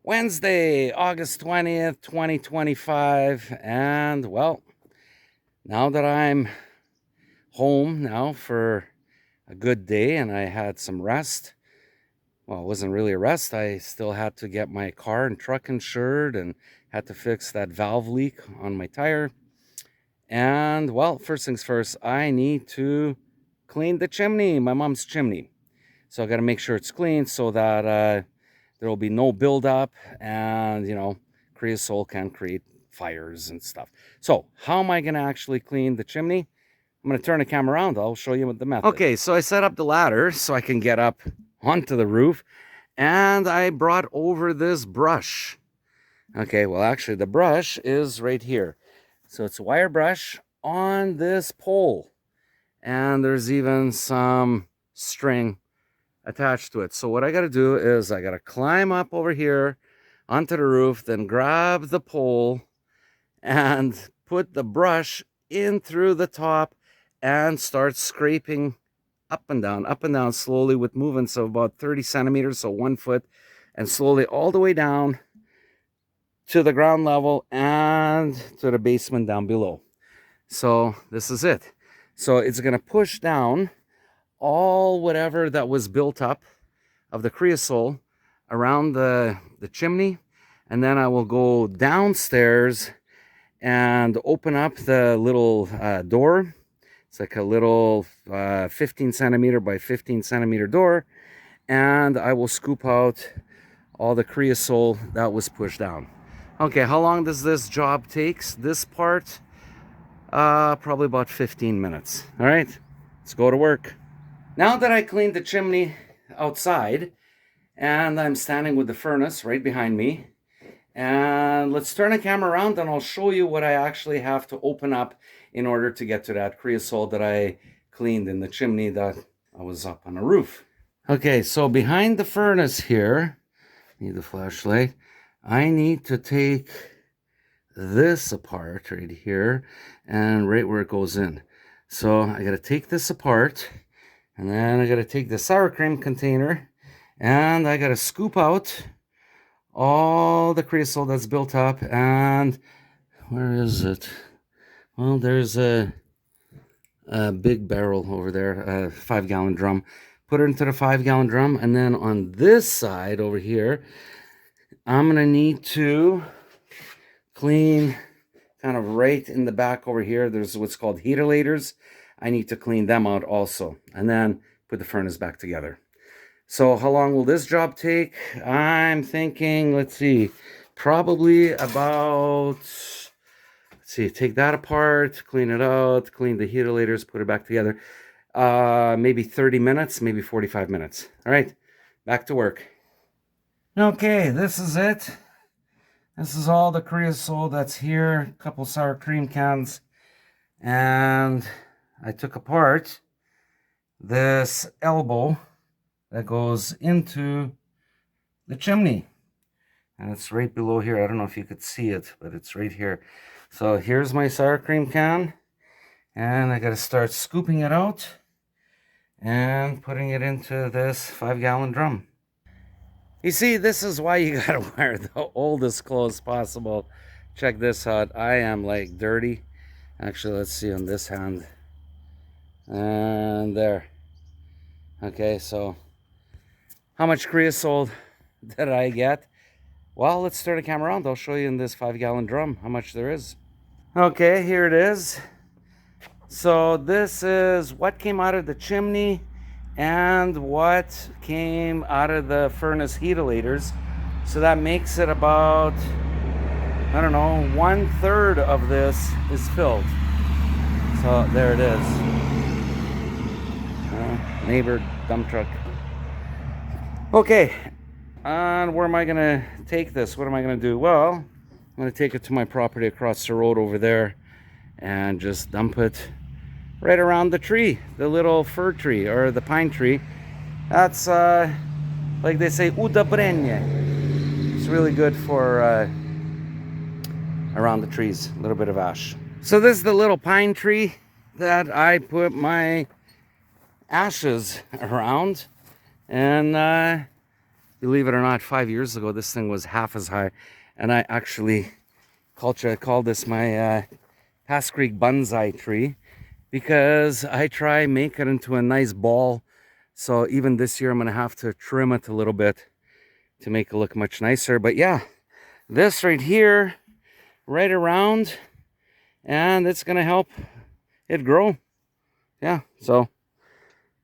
Wednesday, August 20th, 2025. And well, now that I'm home now for a good day and I had some rest, well, it wasn't really a rest. I still had to get my car and truck insured and had to fix that valve leak on my tire. And well, first things first, I need to clean the chimney, my mom's chimney. So I got to make sure it's clean so that there will be no buildup and, creosote can create fires and stuff. So how am I going to actually clean the chimney? I'm going to turn the camera around. I'll show you the method. Okay, so I set up the ladder so I can get up onto the roof, and I brought over this brush. Okay, well, actually the brush is right here. So it's a wire brush on this pole, and there's even some string attached to it. So what I got to do is I got to climb up over here onto the roof, then grab the pole and put the brush in through the top and start scraping up and down slowly with movements of about 30 centimeters, so 1 foot, and slowly all the way down to the ground level and to the basement down below. So this is it. So it's going to push down all whatever that was built up of the creosote around the chimney, and then I will go downstairs and open up the little door. It's like a little 15 centimeter by 15 centimeter door, and I will scoop out all the creosote that was pushed down. Okay, how long does this job take? This part, probably about 15 minutes. All right, let's go to work. Now that I cleaned the chimney outside, and I'm standing with the furnace right behind me, and let's turn the camera around and I'll show you what I actually have to open up in order to get to that creosote that I cleaned in the chimney that I was up on the roof. Okay, so behind the furnace here, need the flashlight, I need to take this apart right here and right where it goes in. So I got to take this apart. And then I got to take the sour cream container and I got to scoop out all the creosote that's built up. And where is it? Well, there's a big barrel over there, a 5-gallon drum. Put it into the 5-gallon drum. And then on this side over here, I'm going to need to clean kind of right in the back over here. There's what's called heatulators. I need to clean them out also, and then put the furnace back together. So how long will this job take? I'm thinking, let's see, probably about, take that apart, clean it out, clean the heatulators, put it back together. Maybe 30 minutes, maybe 45 minutes. All right, back to work. Okay, this is it. This is all the creosote that's here, a couple sour cream cans, and I took apart this elbow that goes into the chimney. And it's right below here. I don't know if you could see it, but it's right here. So here's my sour cream can. And I got to start scooping it out and putting it into this 5-gallon drum. You see, this is why you got to wear the oldest clothes possible. Check this out. I am like dirty. Actually, let's see on this hand. And there. Okay, so how much creosote did I get? Well, let's turn the camera around. I'll show you in this 5-gallon drum how much there is. Okay, here it is. So this is what came out of the chimney and what came out of the furnace heatulators. So that makes it about, I don't know, 1/3 of this is filled. So there it is. Neighbor dump truck. Okay, and where am I gonna take this? What am I gonna do? Well, I'm gonna take it to my property across the road over there and just dump it right around the tree, the little fir tree or the pine tree. That's like they say, udobrenje. It's really good for around the trees, a little bit of ash. So this is the little pine tree that I put my ashes around, and Believe it or not, 5 years ago, this thing was half as high. And I actually called this my Pass Creek bonsai tree because I try make it into a nice ball. So even this year, I'm going to have to trim it a little bit to make it look much nicer. But yeah, this right here, right around, and it's going to help it grow. Yeah, so,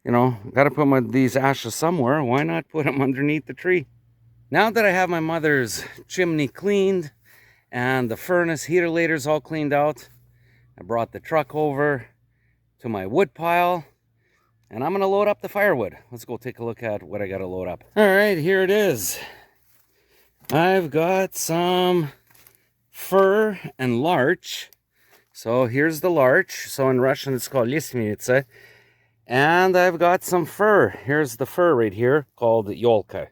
you know, got to put these ashes somewhere. Why not put them underneath the tree? Now that I have my mother's chimney cleaned and the furnace heater laters all cleaned out, I brought the truck over to my wood pile, and I'm going to load up the firewood. Let's go take a look at what I got to load up. All right, here it is. I've got some fir and larch. So here's the larch. So in Russian it's called lisminice. And I've got some fir. Here's the fir right here called yolka.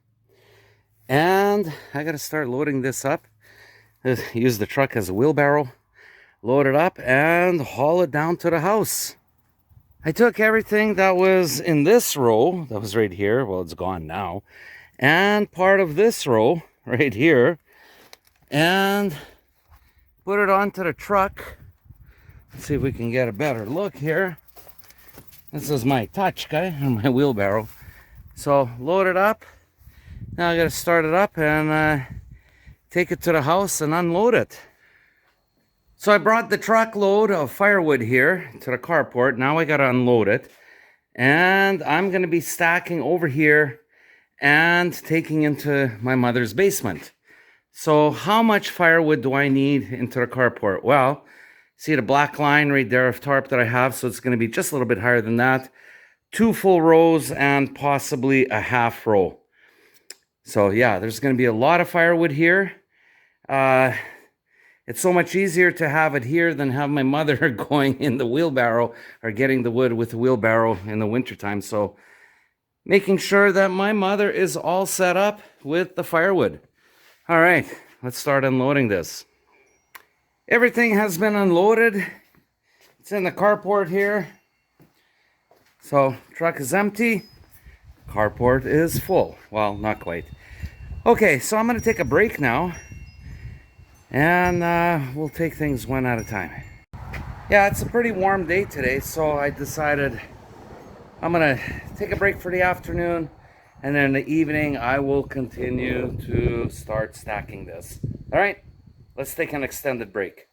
And I got to start loading this up. Use the truck as a wheelbarrow. Load it up and haul it down to the house. I took everything that was in this row, that was right here. Well, it's gone now. And part of this row right here. And put it onto the truck. Let's see if we can get a better look here. This is my tachka and my wheelbarrow. So load it up. Now I got to start it up and take it to the house and unload it. So I brought the truckload of firewood here to the carport. Now I got to unload it. And I'm going to be stacking over here and taking into my mother's basement. So how much firewood do I need into the carport? Well, see the black line right there of tarp that I have, so it's going to be just a little bit higher than that. 2 full rows and possibly a half row. So yeah, there's going to be a lot of firewood here. It's so much easier to have it here than have my mother going in the wheelbarrow or getting the wood with the wheelbarrow in the wintertime. So making sure that my mother is all set up with the firewood. All right, let's start unloading this. Everything has been unloaded. It's in the carport here. So truck is empty. Carport is full. Well, not quite. Okay, so I'm going to take a break now. And we'll take things one at a time. Yeah, it's a pretty warm day today, so I decided I'm going to take a break for the afternoon. And then in the evening, I will continue to start stacking this. All right, let's take an extended break.